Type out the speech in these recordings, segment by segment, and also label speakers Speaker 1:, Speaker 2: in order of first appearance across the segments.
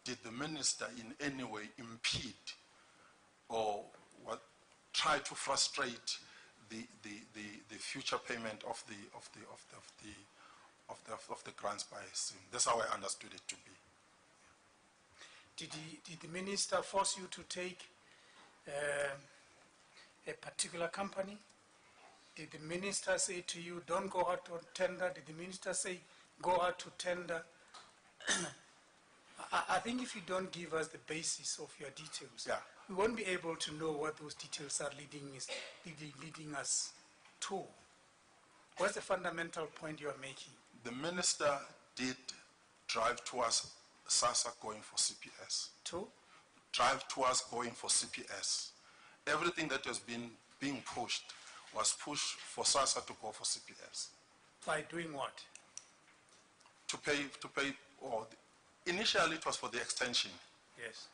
Speaker 1: did the minister in any way impede or try to frustrate the future payment of the grants by SIM? That's how I understood it to be.
Speaker 2: Did the minister force you to take a particular company? Did the minister say to you, don't go out on tender? Did the minister say, go out to tender? I think if you don't give us the basis of your details, we won't be able to know what those details are leading us to. What's the fundamental point you are making?
Speaker 1: The minister did drive towards SASSA going for CPS.
Speaker 2: To?
Speaker 1: Drive towards going for CPS. Everything that has been being pushed was pushed for SASSA to go for CPS.
Speaker 2: By doing what?
Speaker 1: To pay, initially it was for the extension.
Speaker 2: Yes.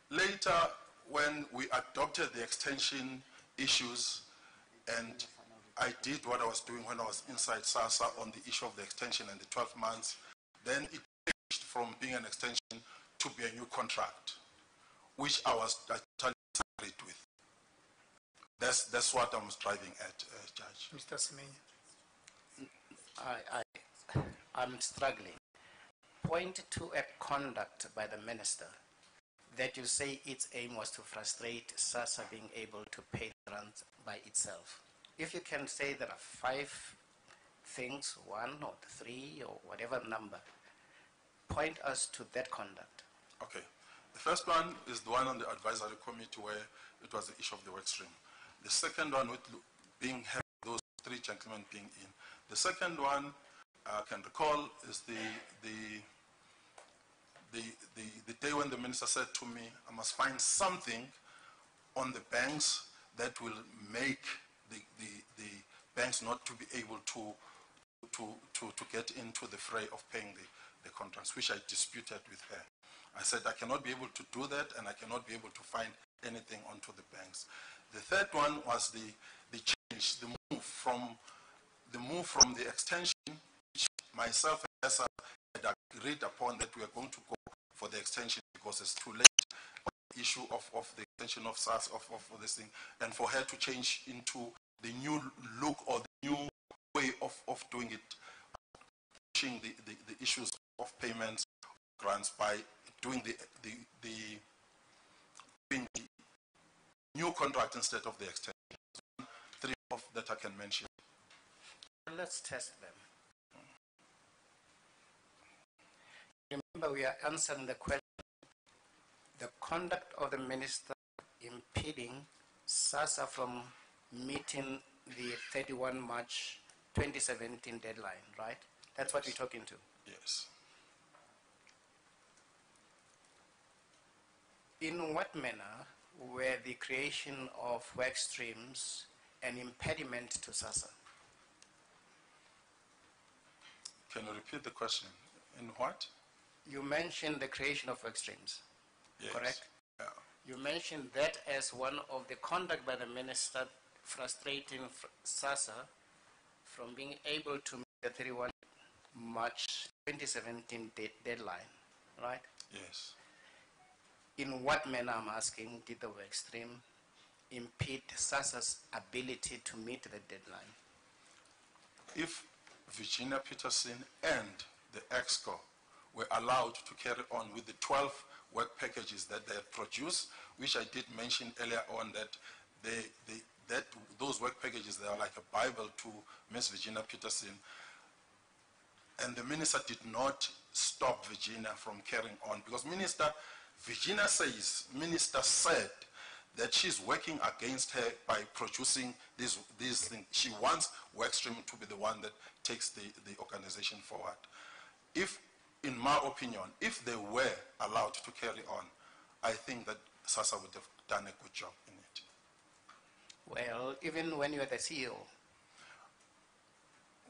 Speaker 1: Later, when we adopted the extension issues, and I did what I was doing when I was inside SASSA on the issue of the extension and the 12 months, then it changed from being an extension to be a new contract, which I totally agreed with. That's what I'm striving at, Judge.
Speaker 2: Mr. Semenya.
Speaker 3: I'm struggling. Point to a conduct by the minister that you say its aim was to frustrate SASSA being able to pay the grants by itself. If you can say there are 5 things, 1 or 3 or whatever number, point us to that conduct.
Speaker 1: Okay. The first one is the one on the advisory committee where it was the issue of the work stream. The second one with being those 3 gentlemen being in. The second one I can recall is the day when the minister said to me, I must find something on the banks that will make the banks not to be able to get into the fray of paying the contracts, which I disputed with her. I said I cannot be able to do that, and I cannot be able to find anything onto the banks. The third one was the change, the move from the extension, which myself and Essa had agreed upon that we are going to go for the extension because it's too late on the issue of the extension of SARS of this thing, and for her to change into the new look or the new way of doing it, pushing the issues of payments, grants by doing the new contract instead of the extension. 3 of that I can mention.
Speaker 3: Let's test them. Remember, we are answering the question, the conduct of the minister impeding SASSA from meeting the 31 March 2017 deadline, right? That's what we're talking to.
Speaker 1: Yes.
Speaker 3: In what manner were the creation of work streams an impediment to SASSA?
Speaker 1: Can you repeat the question? In what?
Speaker 3: You mentioned the creation of work streams,
Speaker 1: yes.
Speaker 3: Correct?
Speaker 1: Yeah.
Speaker 3: You mentioned that as one of the conduct by the minister frustrating SASSA from being able to meet the 31 March 2017 deadline, right?
Speaker 1: Yes.
Speaker 3: In what manner, I'm asking, did the work stream impede SASSA's ability to meet the deadline?
Speaker 1: If Virginia Peterson and the EXCO were allowed to carry on with the 12 work packages that they had produced, which I did mention earlier on that those work packages, they are like a Bible to Ms. Virginia Peterson, and the minister did not stop Virginia from carrying on, because Virginia said that she's working against her by producing these things. She wants Workstream to be the one that takes the organization forward. If, in my opinion, if they were allowed to carry on, I think that SASSA would have done a good job in it.
Speaker 3: Well, even when you were the CEO?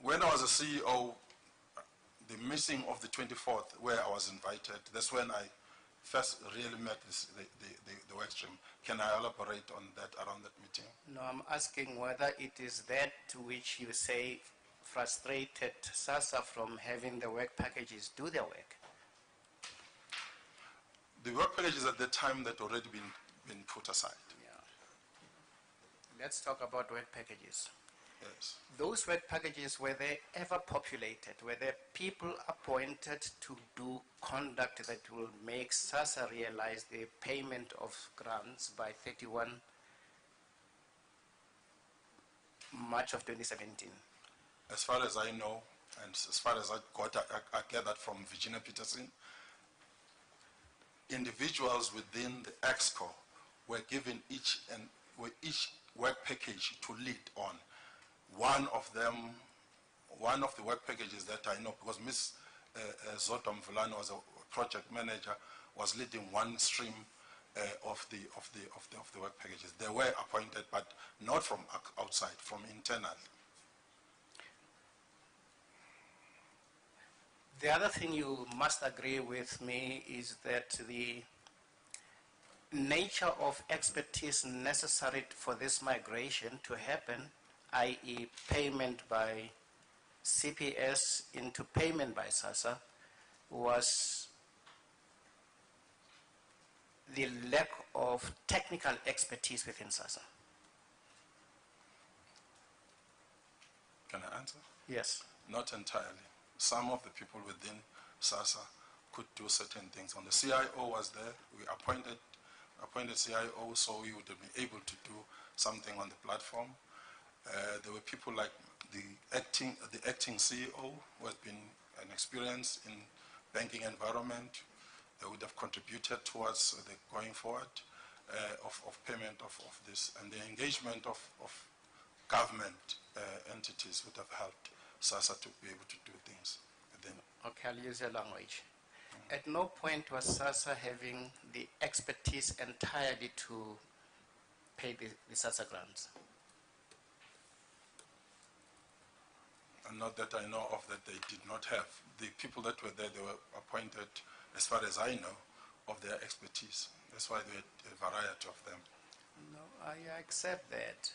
Speaker 1: When I was a CEO, the meeting of the 24th, where I was invited, that's when I first really met the work stream. Can I elaborate on that, around that meeting?
Speaker 3: No, I'm asking whether it is that to which you say frustrated SASSA from having the work packages do their work.
Speaker 1: The work packages at that time that already been put aside.
Speaker 3: Yeah. Let's talk about work packages.
Speaker 1: Yes.
Speaker 3: Those work packages, were they ever populated? Were there people appointed to do conduct that will make SASSA realize the payment of grants by 31 March of 2017?
Speaker 1: As far as I know, and as far as I gathered from Virginia Peterson, individuals within the EXCO were given each work package to lead on. One of the work packages that I know, because Ms. Zotom Vulano was a project manager, was leading one stream of the work packages. They were appointed, but not from outside, from internal.
Speaker 3: The other thing you must agree with me is that the nature of expertise necessary for this migration to happen, i.e. payment by CPS into payment by SASSA, was the lack of technical expertise within SASSA.
Speaker 1: Can I answer?
Speaker 3: Yes.
Speaker 1: Not entirely. Some of the people within SASSA could do certain things. When the CIO was there, we appointed CIO, so we would be able to do something on the platform. There were people like the acting CEO, who has been an experience in banking environment. They would have contributed towards the going forward of payment of this, and the engagement of government entities would have helped SASSA to be able to do things.
Speaker 3: Okay, I'll use your language. At no point was SASSA having the expertise entirely to pay the SASSA grants.
Speaker 1: And not that I know of that they did not have. The people that were there, they were appointed, as far as I know, of their expertise. That's why there were a variety of them.
Speaker 3: No, I accept that.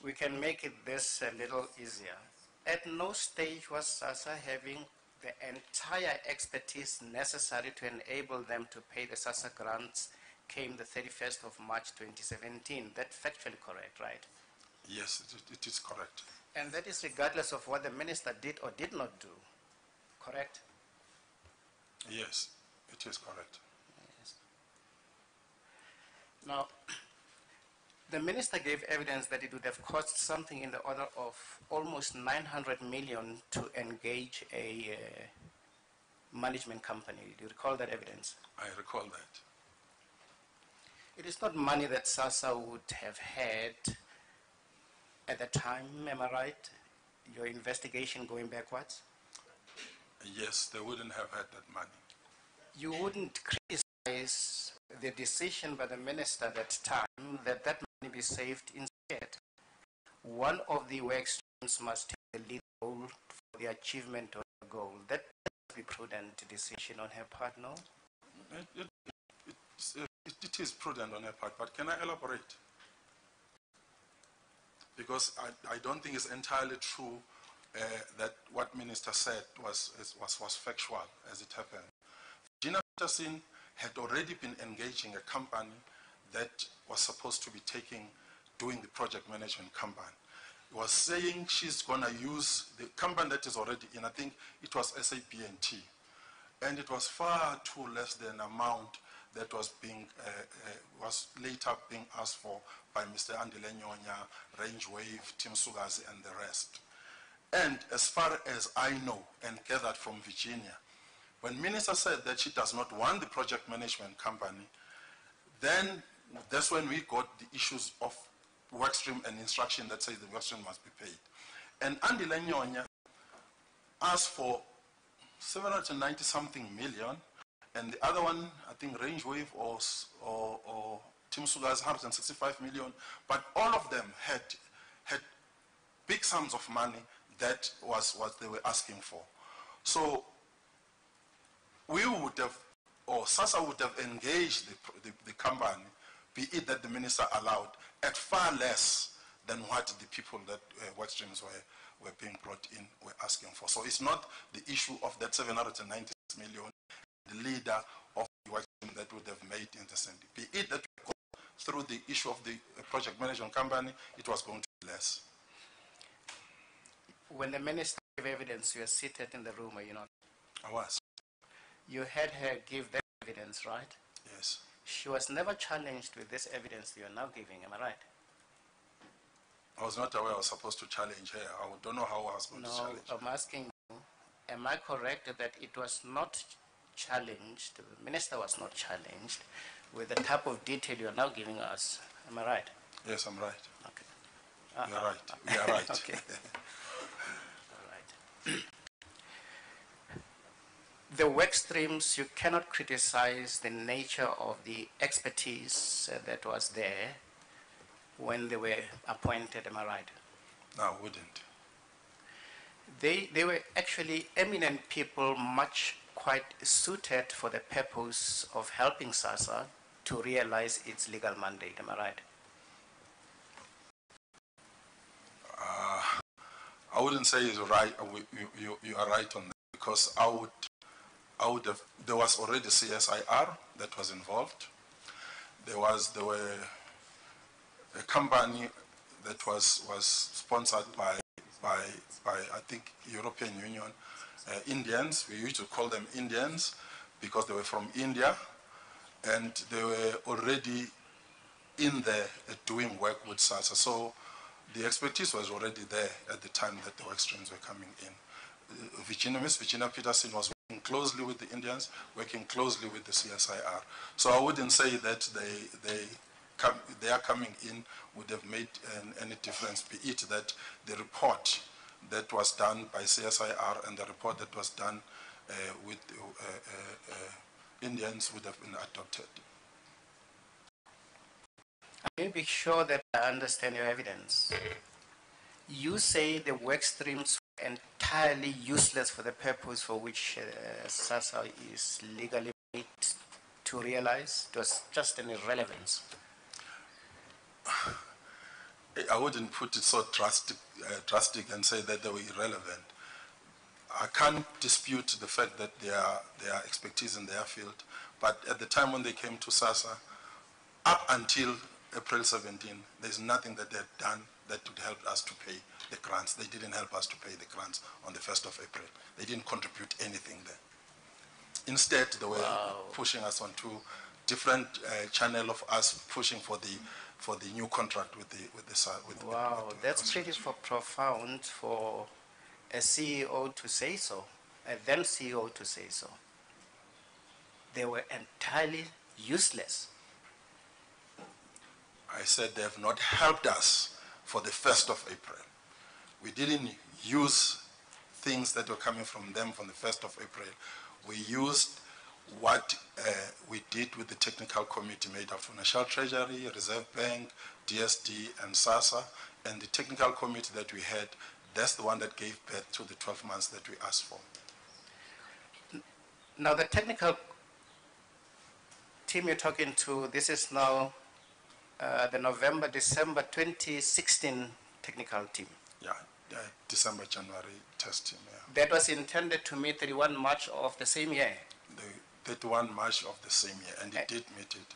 Speaker 3: We can make it this a little easier. At no stage was SASSA having the entire expertise necessary to enable them to pay the SASSA grants came the 31st of March 2017. That's factually correct, right?
Speaker 1: Yes, it is correct.
Speaker 3: And that is regardless of what the minister did or did not do, correct?
Speaker 1: Yes, it is correct.
Speaker 3: Yes. Now, the minister gave evidence that it would have cost something in the order of almost 900 million to engage a management company. Do you recall that evidence?
Speaker 1: I recall that.
Speaker 3: It is not money that SASSA would have had at the time, am I right? Your investigation going backwards?
Speaker 1: Yes, they wouldn't have had that money.
Speaker 3: You wouldn't criticize the decision by the minister at that time that that money be saved instead. One of the work streams must take the lead role for the achievement of the goal. That must be a prudent decision on her part, no?
Speaker 1: It is prudent on her part, but can I elaborate? Because I don't think it's entirely true that what Minister said was factual as it happened. Virginia Peterson had already been engaging a company that was supposed to be doing the project management company. It was saying she's going to use the company that is already in, I think it was SABC, and it was far too less than amount that was was later being asked for by Mr. Andile Nyonya, Range Wave, Tim Sugazi, and the rest. And as far as I know and gathered from Virginia, when Minister said that she does not want the project management company, then that's when we got the issues of workstream and instruction that says the workstream must be paid. And Andile Nyonya asked for 790 something million, and the other one, I think Range Wave or Tim Suga's 165 million, but all of them had big sums of money that was what they were asking for. So we would have, or SASSA would have engaged the company, be it that the minister allowed, at far less than what the people that work streams were being brought in were asking for. So it's not the issue of that 796 million, the leader of the work 10%. Be it that we go through the issue of the project management company, it was going to be less.
Speaker 3: When the minister gave evidence, you were seated in the room, or you not?
Speaker 1: I was.
Speaker 3: You had her give that evidence, right?
Speaker 1: Yes.
Speaker 3: She was never challenged with this evidence you are now giving, am I right?
Speaker 1: I was not aware I was supposed to challenge her. I don't know how I was going to challenge her.
Speaker 3: I'm asking you, am I correct that it was not challenged, the minister was not challenged with the type of detail you are now giving us, am I right?
Speaker 1: Yes, I'm right.
Speaker 3: Okay.
Speaker 1: You are right. We are right.
Speaker 3: Okay. All right. The work streams, you cannot criticize the nature of the expertise that was there when they were appointed, am I right?
Speaker 1: No, I wouldn't.
Speaker 3: They were actually eminent people, quite suited for the purpose of helping SASA to realize its legal mandate, am I right?
Speaker 1: I wouldn't say it's right. You are right on that, because I would have. There was already CSIR that was involved. There were a company that was sponsored by I think European Union Indians. We used to call them Indians because they were from India, and they were already in there doing work with SASA. So the expertise was already there at the time that the work streams were coming in. Miss Virginia Peterson was working closely with the Indians, working closely with the CSIR. So I wouldn't say that their coming in would have made any difference, be it that the report that was done by CSIR and the report that was done with Indians would have been adopted.
Speaker 3: I may be sure that I understand your evidence. You say the work streams were entirely useless for the purpose for which SASA is legally made to realize. It was just an irrelevance.
Speaker 1: I wouldn't put it so drastic and say that they were irrelevant. I can't dispute the fact that they are expertise in their field, but at the time when they came to SASA, up until April 17, there's nothing that they had done that would help us to pay the grants. They didn't help us to pay the grants on the 1st of April. They didn't contribute anything there. Instead, they were pushing us onto different channel of us pushing for the new contract with the
Speaker 3: Wow, that's pretty profound for a CEO to say so, a then CEO to say so. They were entirely useless.
Speaker 1: I said they have not helped us for the 1st of April. We didn't use things that were coming from them from the 1st of April. We used what we did with the technical committee made of National Treasury, Reserve Bank, DSD, and SASA, and the technical committee that we had, that's the one that gave birth to the 12 months that we asked for.
Speaker 3: Now, the technical team you're talking to, this is now the November-December 2016 technical team.
Speaker 1: Yeah, December-January test team, yeah.
Speaker 3: That was intended to meet 31 March of the same year?
Speaker 1: The 31 March of the same year, and it did meet it.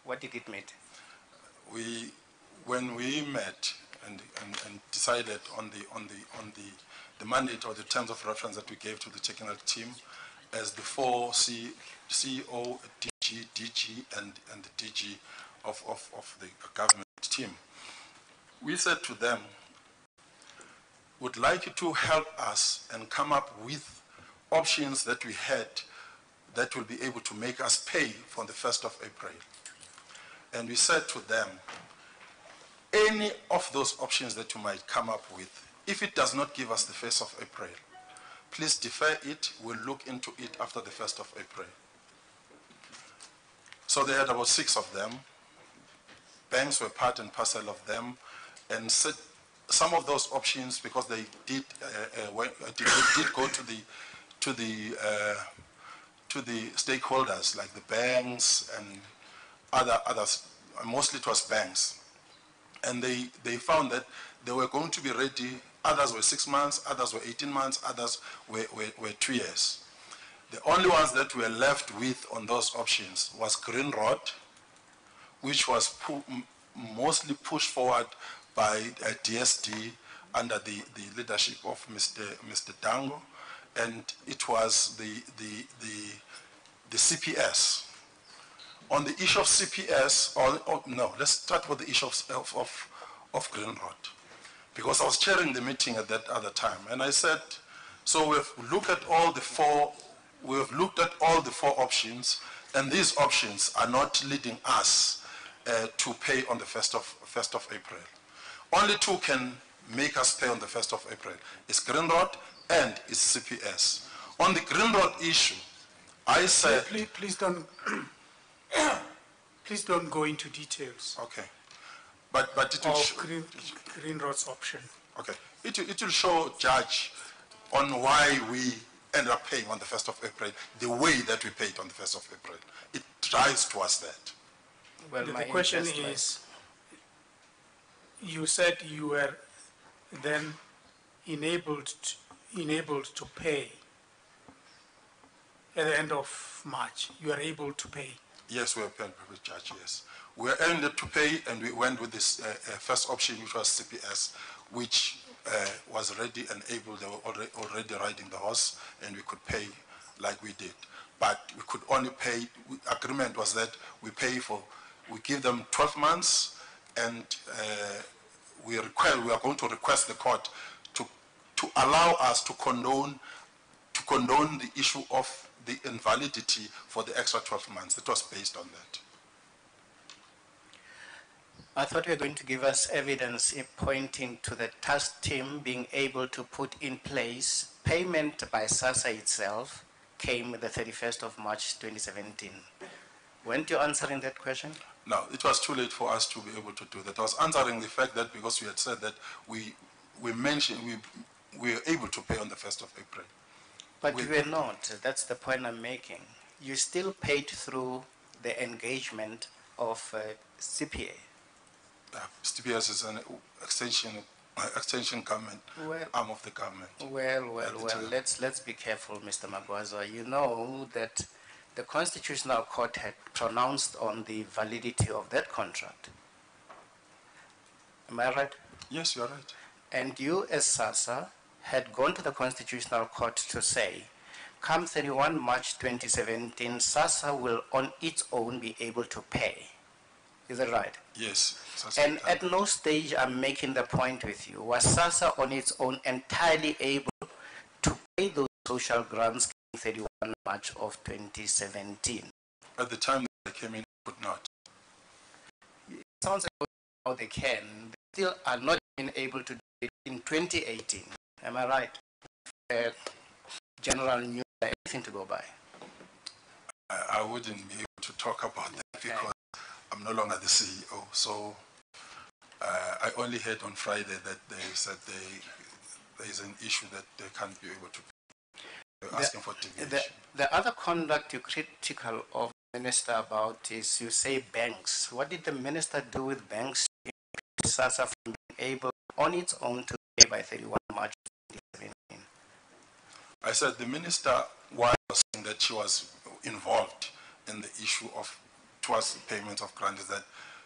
Speaker 3: What did it meet?
Speaker 1: When we met and decided on the mandate or the terms of reference that we gave to the technical team as the 4 CEO, DG, and the DG of the government team, we said to them, would like you to help us and come up with options that we had that will be able to make us pay for the 1st of April. And we said to them, any of those options that you might come up with, if it does not give us the 1st of April, please defer it. We'll look into it after the 1st of April. So they had about 6 of them. Banks were part and parcel of them, and said some of those options, because they did go to the stakeholders like the banks and others. Mostly it was banks, and they found that they were going to be ready. Others were 6 months, others were 18 months, others were 2 years. The only ones that we were left with on those options was Green Rod, which was mostly pushed forward by DSD under the leadership of Mr. Dango, and it was the CPS. On the issue of CPS, no, let's start with the issue of Green Rod, because I was chairing the meeting at that other time, and I said, so we've looked at all the four options, and these options are not leading us to pay on the 1st of April. Only two can make us pay on the 1st of April. It's Green Rod and it's CPS. On the Green Rod issue, I said...
Speaker 2: Please don't, please don't go into details.
Speaker 1: Okay. But it will show...
Speaker 2: Green Rod's option.
Speaker 1: Okay. It will show, Judge, on why we end up paying on the 1st of April, the way that we paid on the 1st of April. It drives towards that.
Speaker 3: Well,
Speaker 2: the question is, you said you were then enabled to pay at the end of March. You are able to pay.
Speaker 1: Yes, we are paying, Judge, yes. We were able to pay, and we went with this first option, which was CPS, which was ready and able. They were already riding the horse, and we could pay like we did. But we could only pay, agreement was that we give them 12 months, and we are going to request the court to allow us to condone the issue of the invalidity for the extra 12 months. It was based on that.
Speaker 3: I thought you were going to give us evidence pointing to the task team being able to put in place payment by SASSA itself came the 31st of March 2017. Weren't you answering that question?
Speaker 1: No, it was too late for us to be able to do that. I was answering the fact that because we had said that we were able to pay on the 1st of April.
Speaker 3: But we were not. That's the point I'm making. You still paid through the engagement of CPA.
Speaker 1: CPS is an extension government, arm of the government.
Speaker 3: Well, let's be careful, Mr. Magwaza. You know that the Constitutional Court had pronounced on the validity of that contract. Am I right?
Speaker 1: Yes, you are right.
Speaker 3: And you, as SASSA, had gone to the Constitutional Court to say, come 31 March 2017, SASSA will on its own be able to pay. Is that right?
Speaker 1: Yes.
Speaker 3: And at no stage I'm making the point with you, was SASSA on its own entirely able to pay those social grants 31 March of 2017?
Speaker 1: At the time they came in, they could not.
Speaker 3: It sounds like how they can. They still are not being able to do it in 2018. Am I right? General news, anything to go by?
Speaker 1: I wouldn't be able to talk about that because I'm no longer the CEO. So I only heard on Friday that they said there is an issue that they can't be able to pay. They're asking for deviation.
Speaker 3: The other conduct you're critical of the minister about is you say banks. What did the minister do with banks to SASSA from being able on its own to pay by 31 March 2017?
Speaker 1: I said the minister, while saying that she was involved in the issue of towards payment of grants, that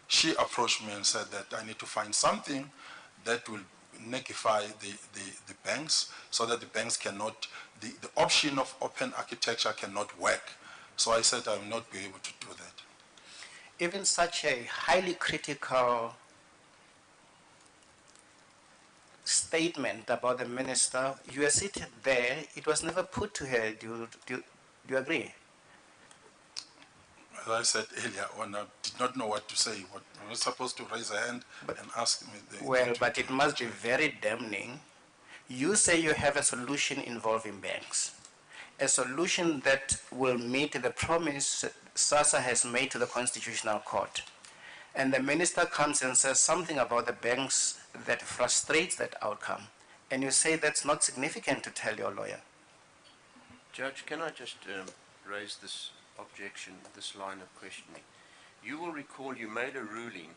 Speaker 1: she approached me and said that I need to find something that will nullify the banks so that the banks cannot, the option of open architecture cannot work. So I said I will not be able to do that.
Speaker 3: Even such a highly critical statement about the minister, you are seated there, it was never put to her. Do you agree?
Speaker 1: As I said earlier on, I did not know what to say. I was supposed to raise a hand and ask me.
Speaker 3: But it must be very damning. You say you have a solution involving banks, a solution that will meet the promise SASSA has made to the Constitutional Court. And the minister comes and says something about the banks that frustrates that outcome. And you say that's not significant to tell your lawyer.
Speaker 4: Judge, can I just raise this objection, this line of questioning? You will recall you made a ruling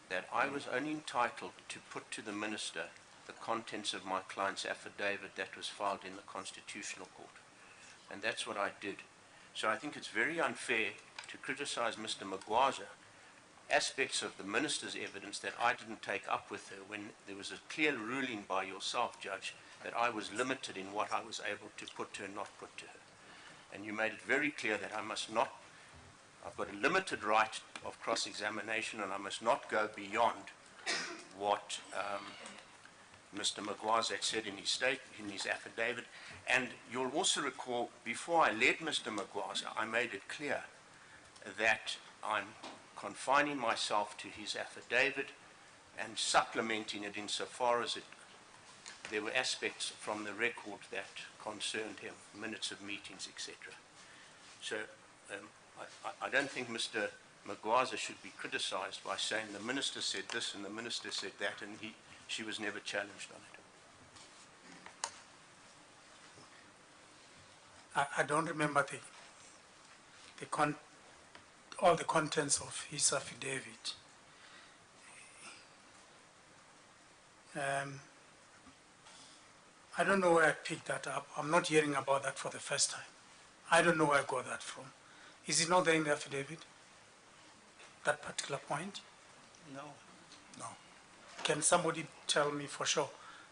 Speaker 4: that I was only entitled to put to the minister the contents of my client's affidavit that was filed in the Constitutional Court. and that's what I did. So I think it's very unfair to criticize Mr. Magwaza aspects of the minister's evidence that I didn't take up with her when there was a clear ruling by yourself, Judge, that I was limited in what I was able to put to her and not put to her. And you made it very clear that I must not, I've got a limited right of cross-examination and I must not go beyond what Mr. Magwaza had said in his affidavit. And you'll also recall, before I led Mr. Magwaza, I made it clear that I'm confining myself to his affidavit and supplementing it insofar as there were aspects from the record that concerned him, minutes of meetings, etc. So I don't think Mr. Magwaza should be criticized by saying the minister said this and the minister said that, and she was never challenged on it.
Speaker 2: I don't remember all the contents of his affidavit. I don't know where I picked that up. I'm not hearing about that for the first time. I don't know where I got that from. Is it not there in the affidavit? That particular point?
Speaker 3: No.
Speaker 1: No.
Speaker 2: Can somebody tell me for sure?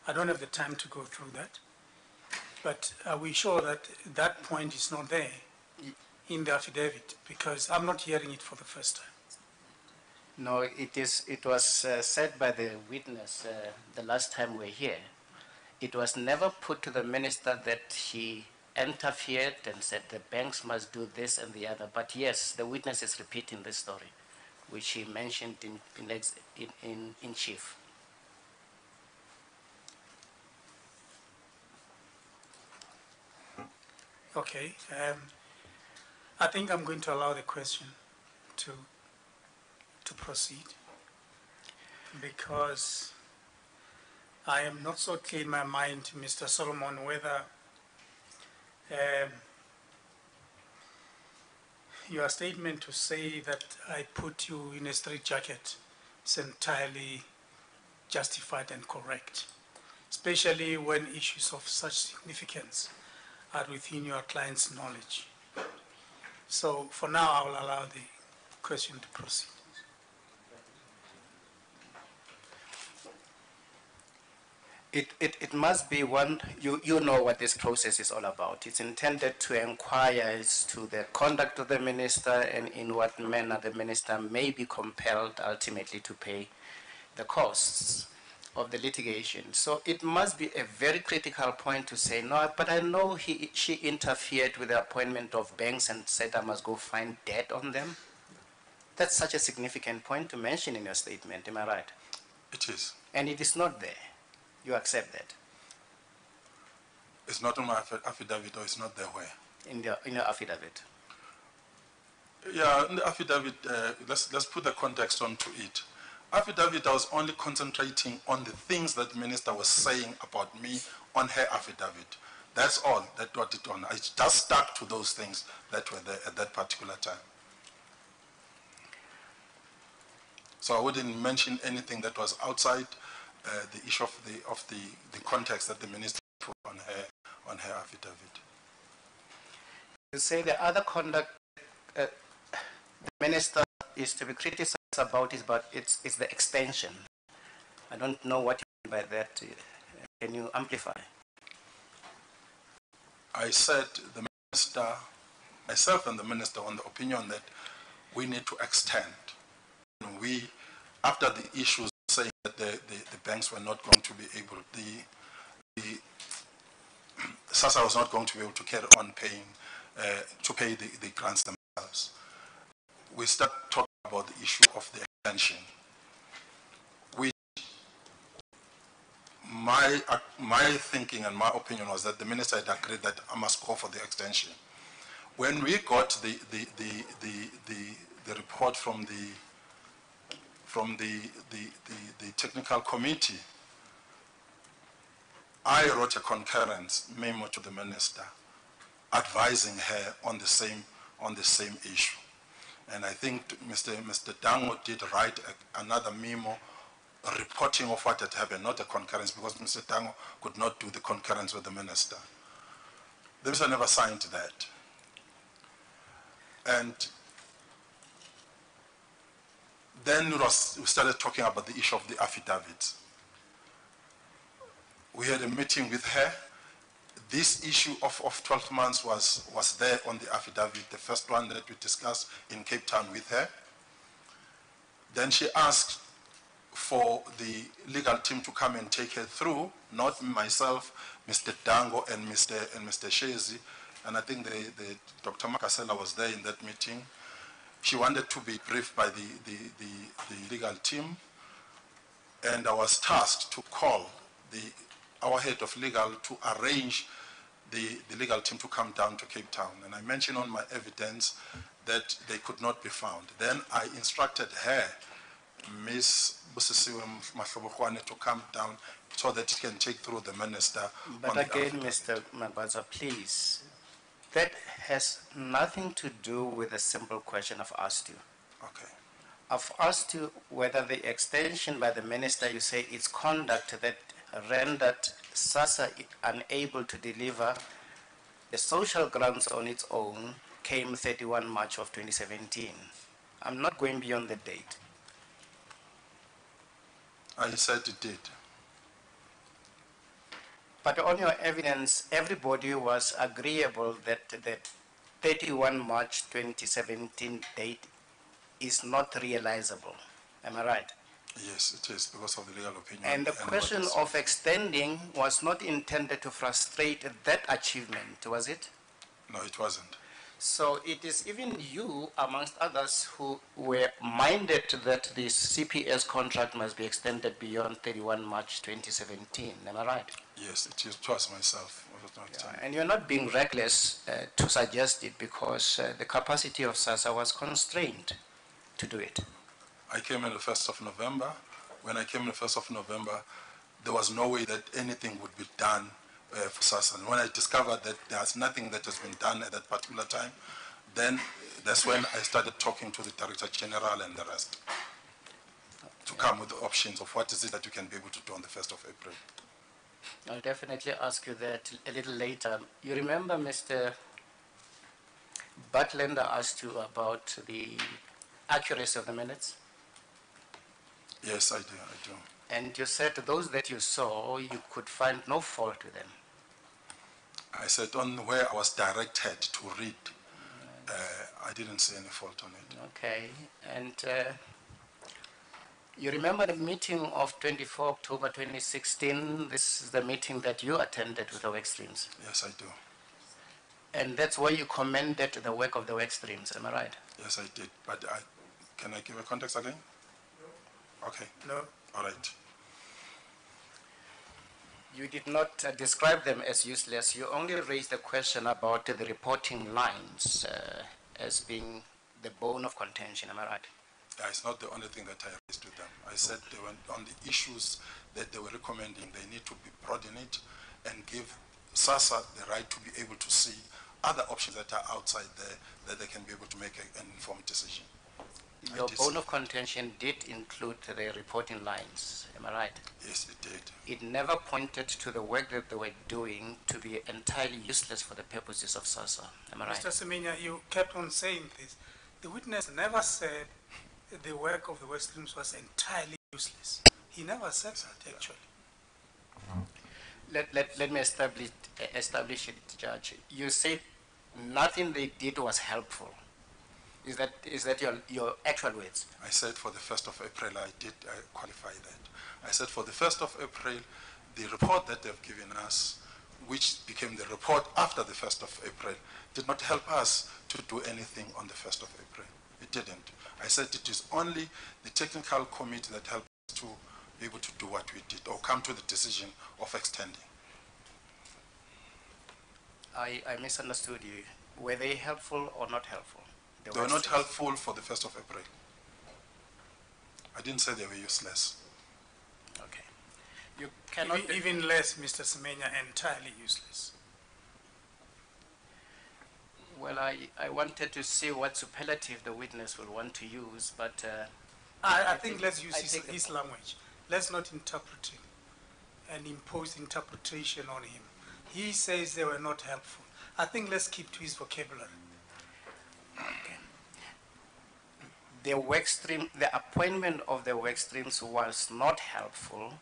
Speaker 2: I don't have the time to go through that. But are we sure that that point is not there in the affidavit? Because I'm not hearing it for the first time.
Speaker 3: No, it was said by the witness the last time we were here. It was never put to the minister that he interfered and said the banks must do this and the other. But yes, the witness is repeating this story, which he mentioned in chief.
Speaker 2: Okay. I think I'm going to allow the question to proceed, because I am not so clear in my mind, Mr. Solomon, whether your statement to say that I put you in a straitjacket is entirely justified and correct, especially when issues of such significance are within your client's knowledge. So for now, I will allow the question to proceed.
Speaker 3: It must be one, you know what this process is all about. It's intended to inquire as to the conduct of the minister and in what manner the minister may be compelled ultimately to pay the costs of the litigation. So it must be a very critical point to say, no, but I know she interfered with the appointment of banks and said I must go find debt on them. That's such a significant point to mention in your statement, am I right?
Speaker 1: It is.
Speaker 3: And it is not there. You accept that?
Speaker 1: It's not in my affidavit, or it's not there where?
Speaker 3: In your affidavit.
Speaker 1: Yeah, in the affidavit, let's put the context onto it. Affidavit, I was only concentrating on the things that the minister was saying about me on her affidavit. That's all that got it on. I just stuck to those things that were there at that particular time. So I wouldn't mention anything that was outside the issue of the context that the minister put on her affidavit.
Speaker 3: You say the other conduct the minister is to be criticized about is the extension. I don't know what you mean by that. Can you amplify?
Speaker 1: I said the minister, myself and the minister, on the opinion that we need to extend. We, after the issues saying that the banks were not going to be able, the SASSA was not going to be able to carry on paying, to pay the grants themselves. We start talking about the issue of the extension, which my thinking and my opinion was that the minister had agreed that I must call for the extension. When we got the report from the technical committee, I wrote a concurrence memo to the minister advising her on the same issue. And I think Mr. Dango did write another memo reporting of what had happened, not a concurrence, because Mr. Dango could not do the concurrence with the minister. The minister never signed that. And then we started talking about the issue of the affidavits. We had a meeting with her. This issue of 12 months was there on the affidavit, the first one that we discussed in Cape Town with her. Then she asked for the legal team to come and take her through, not myself, Mr. Dango and Mr. Shezi, and I think Dr. Makasela was there in that meeting. She wanted to be briefed by the legal team, and I was tasked to call our head of legal to arrange the legal team to come down to Cape Town. And I mentioned on my evidence that they could not be found. Then I instructed her, Ms. Busisiwe Mahlobokwane, to come down so that she can take through the minister.
Speaker 3: But again, Mr. Mabaza, please, that has nothing to do with the simple question I've asked you.
Speaker 1: Okay.
Speaker 3: I've asked you whether the extension by the minister, you say it's conduct that rendered SASSA unable to deliver the social grants on its own came 31 March of 2017. I'm not going beyond the date.
Speaker 1: I said it did.
Speaker 3: But on your evidence, everybody was agreeable that the 31 March 2017 date is not realizable. Am I right?
Speaker 1: Yes, it is, because of the legal opinion.
Speaker 3: And the question of extending was not intended to frustrate that achievement, was it?
Speaker 1: No, it wasn't.
Speaker 3: So it is even you, amongst others, who were minded that the CPS contract must be extended beyond 31 March 2017. Am I right?
Speaker 1: Yes, it was myself.
Speaker 3: And you're not being reckless to suggest it, because the capacity of SASSA was constrained to do it.
Speaker 1: I came in the 1st of November. When I came in the 1st of November, there was no way that anything would be done for SASSA. And when I discovered that there's nothing that has been done at that particular time, then that's when I started talking to the Director General and the rest to come with the options of what is it that you can be able to do on the 1st of April.
Speaker 3: I'll definitely ask you that a little later. You remember Mr. Butlander asked you about the accuracy of the minutes?
Speaker 1: Yes, I do.
Speaker 3: And you said those that you saw, you could find no fault with them.
Speaker 1: I said on where I was directed to read, I didn't see any fault on it.
Speaker 3: Okay, and you remember the meeting of 24 October 2016? This is the meeting that you attended with the work streams.
Speaker 1: Yes, I do.
Speaker 3: And that's where you commended the work of the work streams, am I right?
Speaker 1: Yes, I did. But can I give a context again? No. Okay.
Speaker 2: No.
Speaker 1: All right.
Speaker 3: You did not describe them as useless. You only raised the question about the reporting lines as being the bone of contention, am I right?
Speaker 1: Yeah, it's not the only thing that I raised with them. I said they were on the issues that they were recommending, they need to be broad in it and give SASSA the right to be able to see other options that are outside there that they can be able to make an informed decision.
Speaker 3: Your bone of contention did include the reporting lines, am I right?
Speaker 1: Yes, it did.
Speaker 3: It never pointed to the work that they were doing to be entirely useless for the purposes of SASSA, am I right?
Speaker 2: Mr. Semenya, you kept on saying this. The witness never said the work of the work streams was entirely useless. He never said that, actually.
Speaker 3: Let me establish it, Judge. You said nothing they did was helpful. Is that your actual words?
Speaker 1: I said for the 1st of April, I did qualify that. I said for the 1st of April, the report that they've given us, which became the report after the 1st of April, did not help us to do anything on the 1st of April. It didn't. I said it is only the technical committee that helped us to be able to do what we did or come to the decision of extending.
Speaker 3: I misunderstood you. Were they helpful or not helpful?
Speaker 1: They were not helpful for the 1st of April. I didn't say they were useless.
Speaker 3: Okay. You cannot...
Speaker 2: Even less, Mr. Semenya, entirely useless.
Speaker 3: Well, I wanted to see what superlative the witness will want to use, but...
Speaker 2: I think let's use his language. Let's not interpret him and impose interpretation on him. He says they were not helpful. I think let's keep to his vocabulary.
Speaker 3: The work stream, the appointment of the work streams was not helpful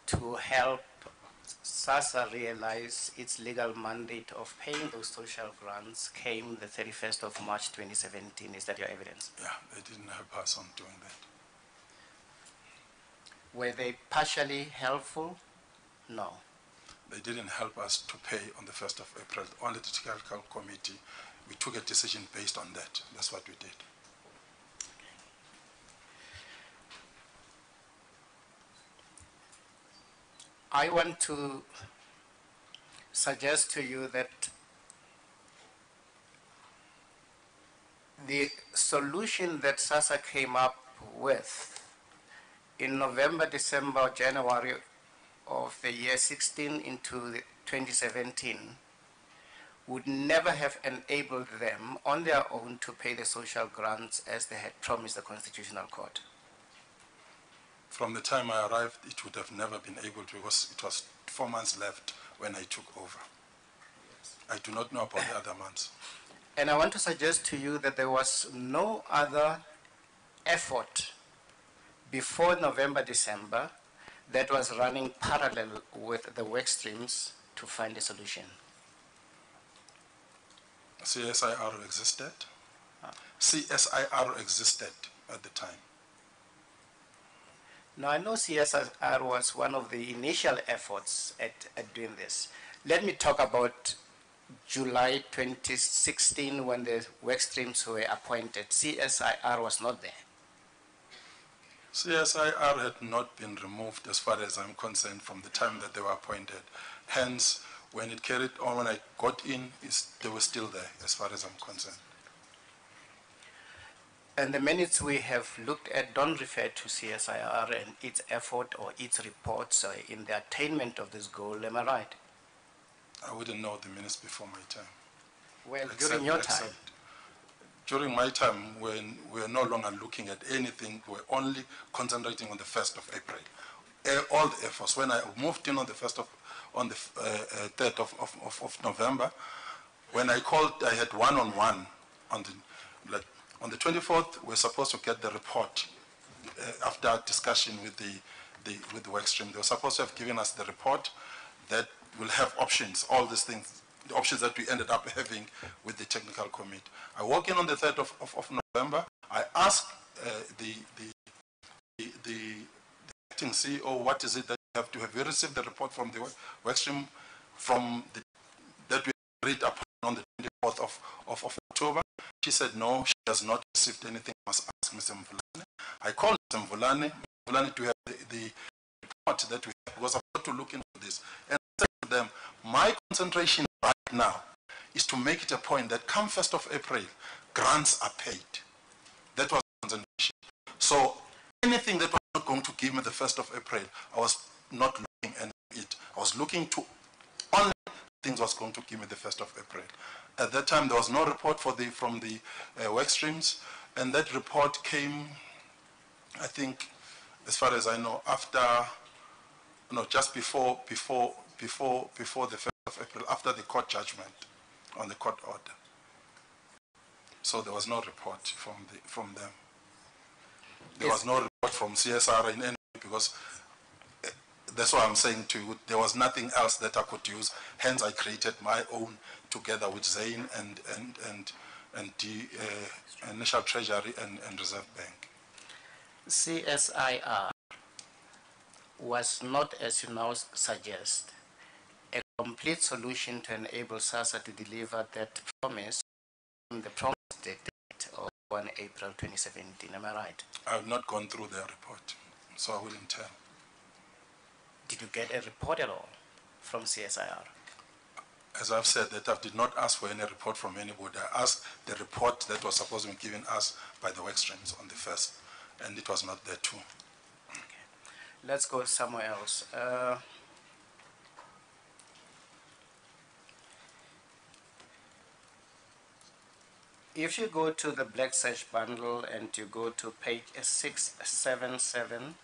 Speaker 3: to help SASSA realize its legal mandate of paying those social grants came the 31st of March 2017. Is that your evidence?
Speaker 1: Yeah, they didn't help us on doing that.
Speaker 3: Were they partially helpful? No.
Speaker 1: They didn't help us to pay on the 1st of April. On the technical committee, we took a decision based on that. That's what we did.
Speaker 3: I want to suggest to you that the solution that SASSA came up with in November, December, January of the year 16 into 2017 would never have enabled them on their own to pay the social grants as they had promised the Constitutional Court.
Speaker 1: From the time I arrived, it would have never been able to, because it was 4 months left when I took over. I do not know about the other months.
Speaker 3: And I want to suggest to you that there was no other effort before November, December that was running parallel with the work streams to find a solution.
Speaker 1: CSIR existed. CSIR existed at the time.
Speaker 3: Now, I know CSIR was one of the initial efforts at doing this. Let me talk about July 2016 when the work streams were appointed. CSIR was not there.
Speaker 1: CSIR had not been removed as far as I'm concerned from the time that they were appointed. Hence, when it carried on, when I got in, they were still there as far as I'm concerned.
Speaker 3: And the minutes we have looked at don't refer to CSIR and its effort or its reports in the attainment of this goal. Am I right?
Speaker 1: I wouldn't know the minutes before my time.
Speaker 3: Well, during your time?
Speaker 1: During my time, when we were no longer looking at anything, we were only concentrating on the 1st of April. All the efforts. When I moved in on the 3rd of November, when I called, I had one-on-one on the 24th. We're supposed to get the report after discussion with the work stream. They were supposed to have given us the report that will have options, all these things, the options that we ended up having with the technical committee. I walk in on the 3rd of November. I ask the acting CEO, what is it that you have to have? You received the report from the work stream that we agreed upon on the 24th of October. She said, no, she has not received anything. I must ask Mr. Mvulane. I called Mr. Mvulane to have the report that we have, because I've got to look into this. And I said to them, my concentration right now is to make it a point that come 1st of April, grants are paid. That was the concentration. So anything that was not going to give me the 1st of April, I was not looking at it. I was looking to only things was going to give me the 1st of April. At that time, there was no report from the work streams, and that report came, I think, as far as I know, just before the 1st of April, after the court judgment on the court order. So there was no report from them. There was no report from CSR in any way, because that's what I'm saying to you. There was nothing else that I could use. Hence, I created my own together with Zain and the National Treasury and Reserve Bank.
Speaker 3: CSIR was not, as you now suggest, a complete solution to enable SASSA to deliver that promise on the promised date of 1 April 2017. Am I right?
Speaker 1: I have not gone through their report, so I wouldn't tell.
Speaker 3: Did you get a report at all from CSIR?
Speaker 1: As I've said, that I did not ask for any report from anybody. I asked the report that was supposed to be given us by the work streams on the 1st, and it was not there too.
Speaker 3: Okay. Let's go somewhere else. If you go to the Black Search bundle and you go to page 677,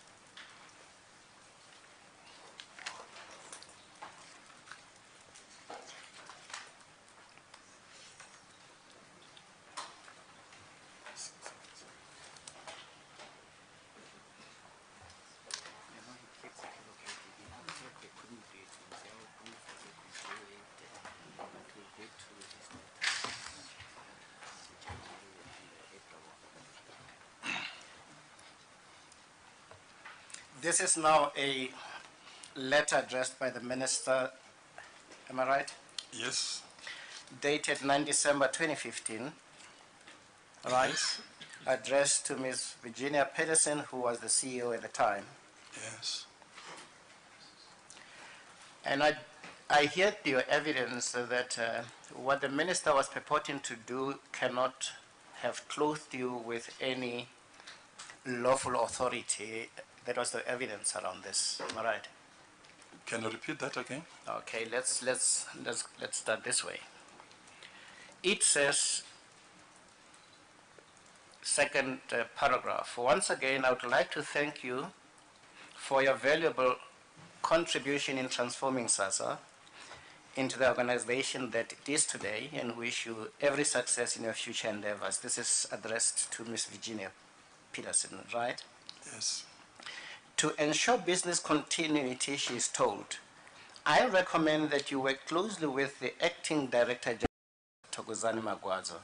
Speaker 3: This is now a letter addressed by the minister, am I right?
Speaker 1: Yes.
Speaker 3: Dated 9 December 2015, right?
Speaker 1: Yes.
Speaker 3: Addressed to Ms. Virginia Peterson, who was the CEO at the time.
Speaker 1: Yes.
Speaker 3: And I heard your evidence that what the minister was purporting to do cannot have clothed you with any lawful authority. That was the evidence around this. Am I right?
Speaker 1: Can you repeat that again?
Speaker 3: Okay, let's start this way. It says, second paragraph. Once again, I would like to thank you for your valuable contribution in transforming SASA into the organization that it is today, and wish you every success in your future endeavors. This is addressed to Ms. Virginia Peterson, right?
Speaker 1: Yes.
Speaker 3: To ensure business continuity, she is told, I recommend that you work closely with the acting director, Thokozani Magwaza,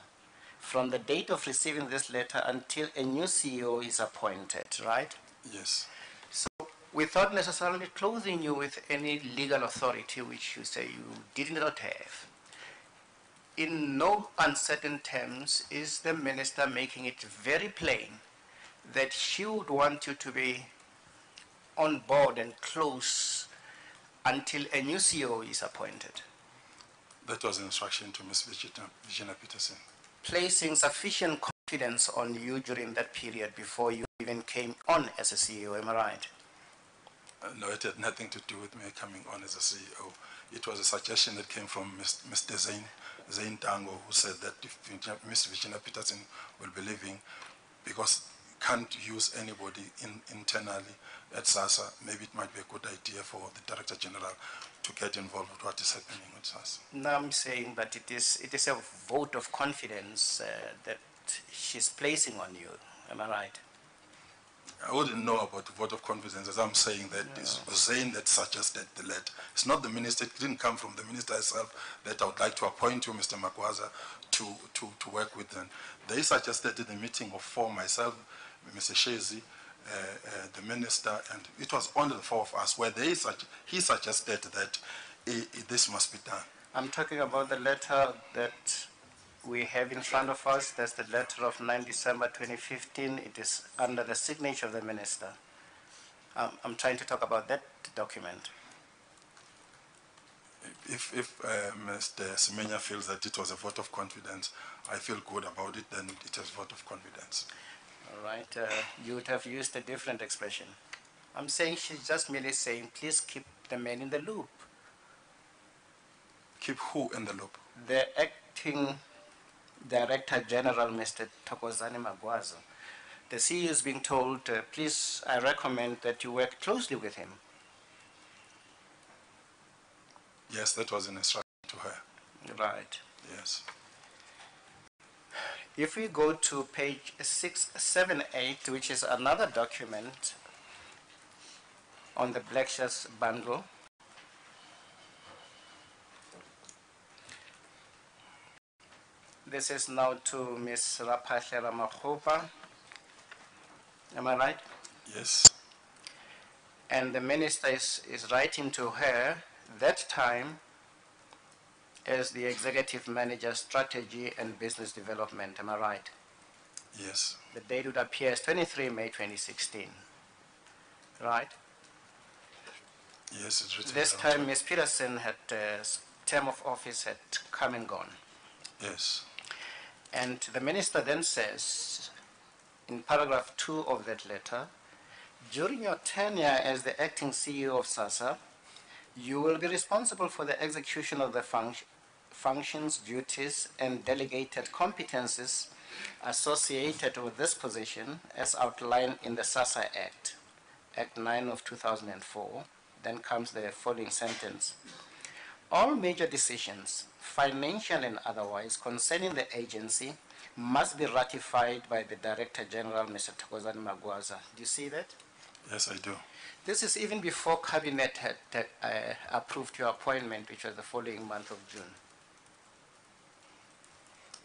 Speaker 3: from the date of receiving this letter until a new CEO is appointed, right?
Speaker 1: Yes.
Speaker 3: So, without necessarily clothing you with any legal authority, which you say you did not have, in no uncertain terms, is the minister making it very plain that she would want you to be on board and close until a new CEO is appointed,
Speaker 1: That was an instruction to Ms. Virginia Peterson.
Speaker 3: placing sufficient confidence on you during that period before you even came on as a CEO, am I right?
Speaker 1: No, it had nothing to do with me coming on as a CEO. It was a suggestion that came from Mr. Zain Tango, who said that if Ms. Virginia Peterson will be leaving, because can't use anybody internally at SASA, maybe it might be a good idea for the Director General to get involved with what is happening with SASA.
Speaker 3: Now I'm saying that it is a vote of confidence that she's placing on you, am I right?
Speaker 1: I wouldn't know about the vote of confidence, as I'm saying that it's Zain that suggested the letter. It's not the minister, it didn't come from the minister herself that I would like to appoint you, Mr. Magwaza, to work with them. They suggested in the meeting of four, myself, Mr. Shezi, the minister, and it was only the four of us where he suggested that this must be done.
Speaker 3: I'm talking about the letter that we have in front of us. That's the letter of 9 December 2015. It is under the signature of the minister. I'm trying to talk about that document.
Speaker 1: If Mr. Semenya feels that it was a vote of confidence, I feel good about it, then it is a vote of confidence.
Speaker 3: All right, you would have used a different expression. I'm saying she's just merely saying, please keep the man in the loop.
Speaker 1: Keep who in the loop?
Speaker 3: The acting Director General, Mr. Thokozani Magwaza. The CEO is being told, please, I recommend that you work closely with him.
Speaker 1: Yes, that was an instruction to her.
Speaker 3: Right.
Speaker 1: Yes.
Speaker 3: If we go to page 678, which is another document on the Black Shares bundle, this is now to Ms. Raphahle Ramakgopa. Am I right?
Speaker 1: Yes.
Speaker 3: And the minister is writing to her that time as the Executive Manager, Strategy and Business Development. Am I right?
Speaker 1: Yes.
Speaker 3: The date would appear as 23 May 2016. Right?
Speaker 1: Yes, it's written
Speaker 3: This
Speaker 1: down.
Speaker 3: time, Ms. Peterson had term of office had come and gone.
Speaker 1: Yes.
Speaker 3: And the minister then says, in paragraph 2 of that letter, during your tenure as the acting CEO of SASA, you will be responsible for the execution of the functions, duties, and delegated competencies associated with this position as outlined in the SASA Act, Act 9 of 2004. Then comes the following sentence. All major decisions, financial and otherwise, concerning the agency must be ratified by the Director General, Mr. Thokozani Magwaza. Do you see that?
Speaker 1: Yes, I do.
Speaker 3: This is even before Cabinet had approved your appointment, which was the following month of June.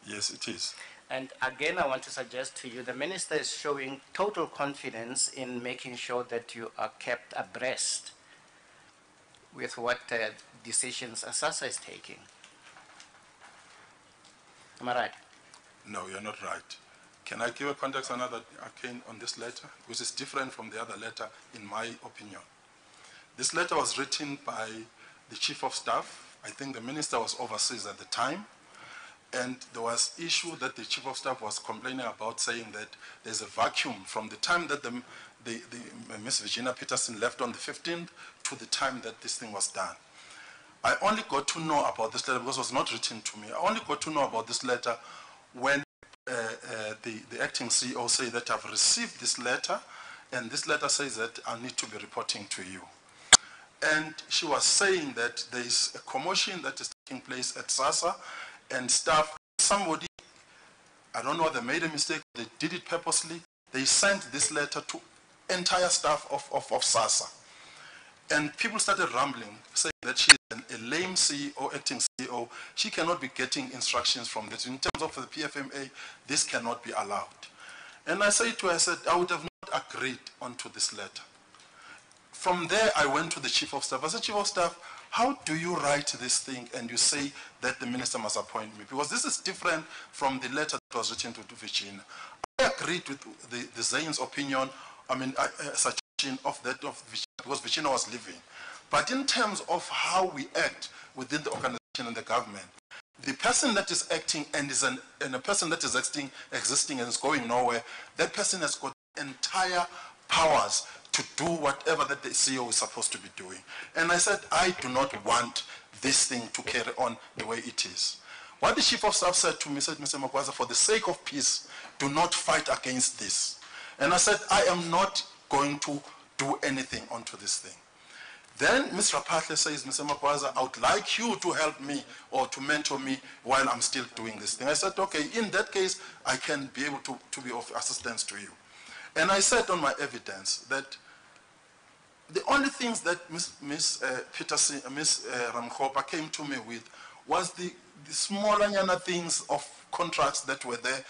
Speaker 1: Yes, it is.
Speaker 3: And again, I want to suggest to you, the minister is showing total confidence in making sure that you are kept abreast with what decisions SASSA is taking. Am I right?
Speaker 1: No, you're not right. Can I give a context on that again on this letter, which is different from the other letter, in my opinion? This letter was written by the Chief of Staff. I think the minister was overseas at the time. And there was issue that the Chief of Staff was complaining about, saying that there's a vacuum from the time that Ms. Virginia Peterson left on the 15th to the time that this thing was done. I only got to know about this letter because it was not written to me. I only got to know about this letter when the acting CEO said that I've received this letter, and this letter says that I need to be reporting to you. And she was saying that there is a commotion that is taking place at SASSA, and staff, somebody, I don't know, they made a mistake, they did it purposely, they sent this letter to entire staff of SASSA. And people started rambling, saying that she's a lame CEO, acting CEO. She cannot be getting instructions from this. In terms of the PFMA, this cannot be allowed. And I said to her, I said, I would have not agreed onto this letter. From there, I went to the Chief of Staff. I said, Chief of Staff, how do you write this thing and you say that the minister must appoint me? Because this is different from the letter that was written to Virginia. I agreed with the Zane's opinion, suggestion of that of Virginia, because Virginia was leaving. But in terms of how we act within the organization and the government, the person that is acting and a person that is existing and is going nowhere, that person has got entire powers to do whatever that the CEO is supposed to be doing. And I said, I do not want this thing to carry on the way it is. What the Chief of Staff said to me, said, Mr. Magwaza, for the sake of peace, do not fight against this. And I said, I am not going to do anything onto this thing. Then Ms. Rapatle says, Mr. Magwaza, I would like you to help me or to mentor me while I'm still doing this thing. I said, okay, in that case, I can be able to be of assistance to you. And I said on my evidence that the only things that Ms. Peterson, Ms. Ramkhopa came to me with was the smaller things of contracts that were there,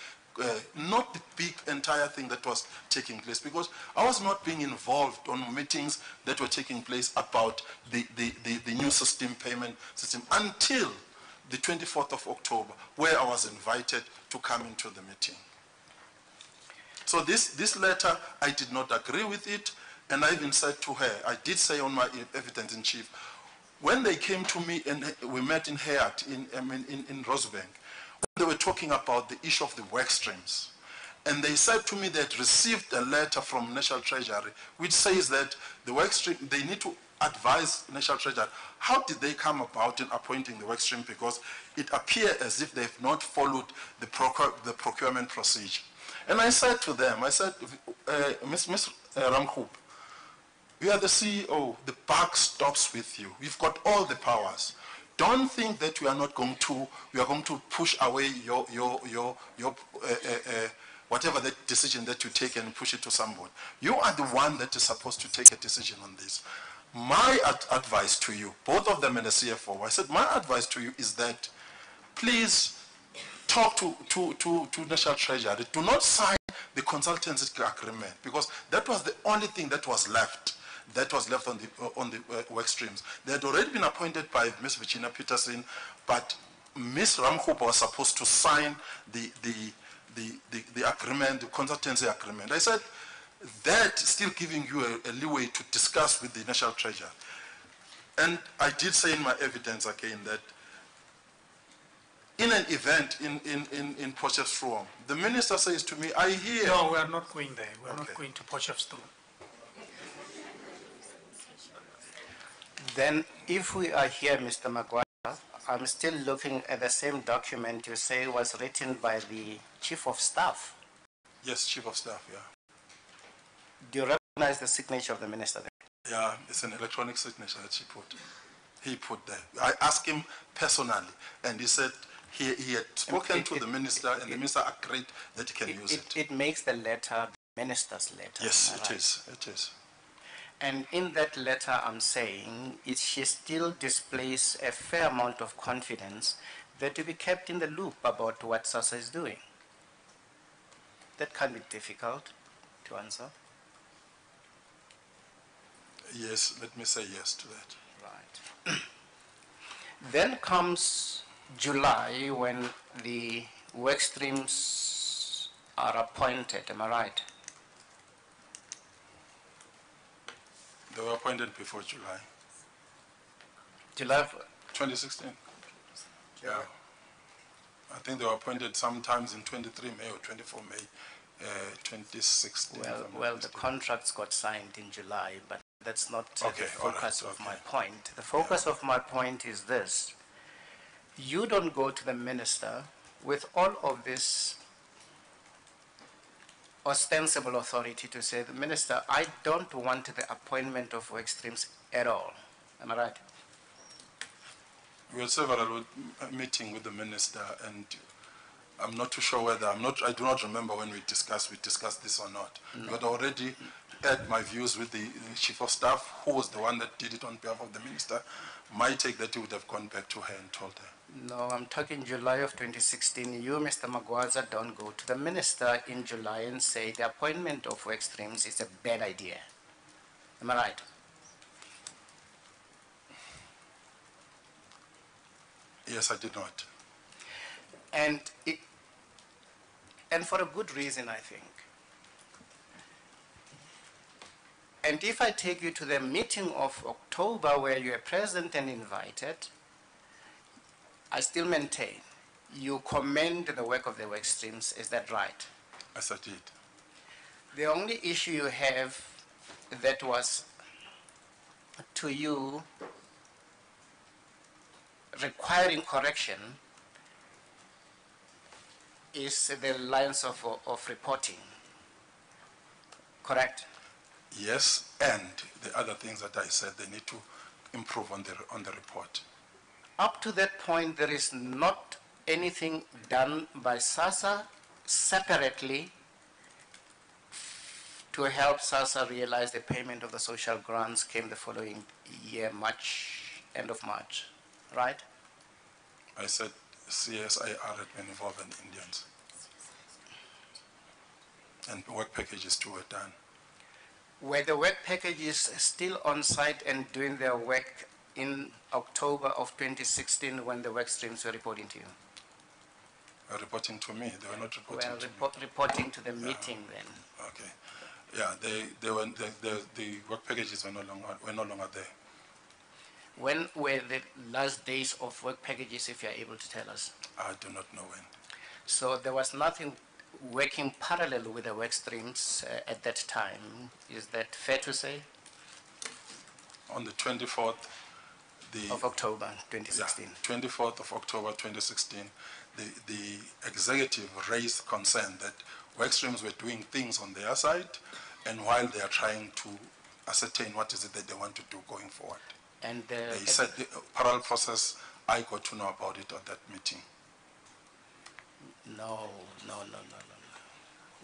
Speaker 1: not the big entire thing that was taking place, because I was not being involved on meetings that were taking place about the new system, payment system, until the 24th of October, where I was invited to come into the meeting. So this letter, I did not agree with it, and I even said to her, I did say on my evidence in chief, when they came to me and we met in Hayat, in Rosebank, they were talking about the issue of the work streams. And they said to me they had received a letter from National Treasury which says that the work stream, they need to advise National Treasury how did they come about in appointing the work stream, because it appeared as if they have not followed the procurement procedure. And I said to them, I said, Ms. Ramkhoop, you are the CEO, the buck stops with you. You've got all the powers. Don't think that we are going to push away your whatever the decision that you take and push it to someone. You are the one that is supposed to take a decision on this. My advice to you, both of them and the CFO, I said, my advice to you is that please talk to National Treasury. Do not sign the consultancy agreement, because that was the only thing that was left. That was left on the work streams. They had already been appointed by Ms. Virginia Peterson, but Ms. Ramkhopa was supposed to sign the agreement, the consultancy agreement. I said, that still giving you a leeway to discuss with the National Treasury. And I did say in my evidence again that in an event in Potchefstroom, the minister says to me, I hear...
Speaker 2: No, we are not going there. We are not going to Potchefstroom.
Speaker 3: Then, if we are here, Mr. Magwaza, I'm still looking at the same document you say was written by the Chief of Staff.
Speaker 1: Yes, Chief of Staff, yeah.
Speaker 3: Do you recognize the signature of the minister there?
Speaker 1: Yeah, it's an electronic signature that he put there. I asked him personally, and he said he had spoken to the minister, and the minister agreed that he can use it.
Speaker 3: It makes the letter the minister's letter.
Speaker 1: Yes, it is. It is.
Speaker 3: And in that letter, I'm saying she still displays a fair amount of confidence that you be kept in the loop about what SASSA is doing. That can't be difficult to answer.
Speaker 1: Yes, let me say yes to that.
Speaker 3: Right. Then comes July when the work streams are appointed, am I right?
Speaker 1: They were appointed before July.
Speaker 3: July,
Speaker 1: 2016? Yeah. I think they were appointed sometimes in 23 May or 24 May 2016.
Speaker 3: well, the contracts got signed in July, but that's not
Speaker 1: Okay,
Speaker 3: the focus
Speaker 1: all right,
Speaker 3: of my
Speaker 1: okay.
Speaker 3: point. The focus of my point is this. You don't go to the minister with all of this ostensible authority to say, the minister, I don't want the appointment of work streams at all. Am I right?
Speaker 1: We had several meetings with the minister, and I'm not too sure whether, I do not remember when we discussed this or not.
Speaker 3: No.
Speaker 1: We had already had my views with the chief of staff, who was the one that did it on behalf of the minister. My take that he would have gone back to her and told her.
Speaker 3: No, I'm talking July of 2016. You, Mr. Magwaza, don't go to the minister in July and say the appointment of work streams is a bad idea. Am I right?
Speaker 1: Yes, I did not.
Speaker 3: And for a good reason, I think. And if I take you to the meeting of October where you are present and invited, I still maintain you commend the work of the work streams. Is that right?
Speaker 1: Yes, I did.
Speaker 3: The only issue you have that was to you requiring correction is the lines of reporting, correct?
Speaker 1: Yes, and the other things that I said, they need to improve on the report.
Speaker 3: Up to that point, there is not anything done by SASSA separately to help SASSA realize the payment of the social grants came the following year, end of March, right?
Speaker 1: I said CSIR had been involved in Indians. And work packages too were done.
Speaker 3: Were the work packages still on site and doing their work in October of 2016 when the work streams were reporting to you?
Speaker 1: Reporting to me, they were not reporting to me.
Speaker 3: Reporting to the meeting then.
Speaker 1: Okay. Yeah, the work packages were no longer there.
Speaker 3: When were the last days of work packages, if you are able to tell us?
Speaker 1: I do not know when.
Speaker 3: So there was nothing working parallel with the work streams at that time. Is that fair to say?
Speaker 1: On the 24th
Speaker 3: of October 2016.
Speaker 1: Yeah, 24th of October 2016, the executive raised concern that work streams were doing things on their side, and while they are trying to ascertain what is it that they want to do going forward.
Speaker 3: And
Speaker 1: they said the parallel process, I got to know about it at that meeting.
Speaker 3: No.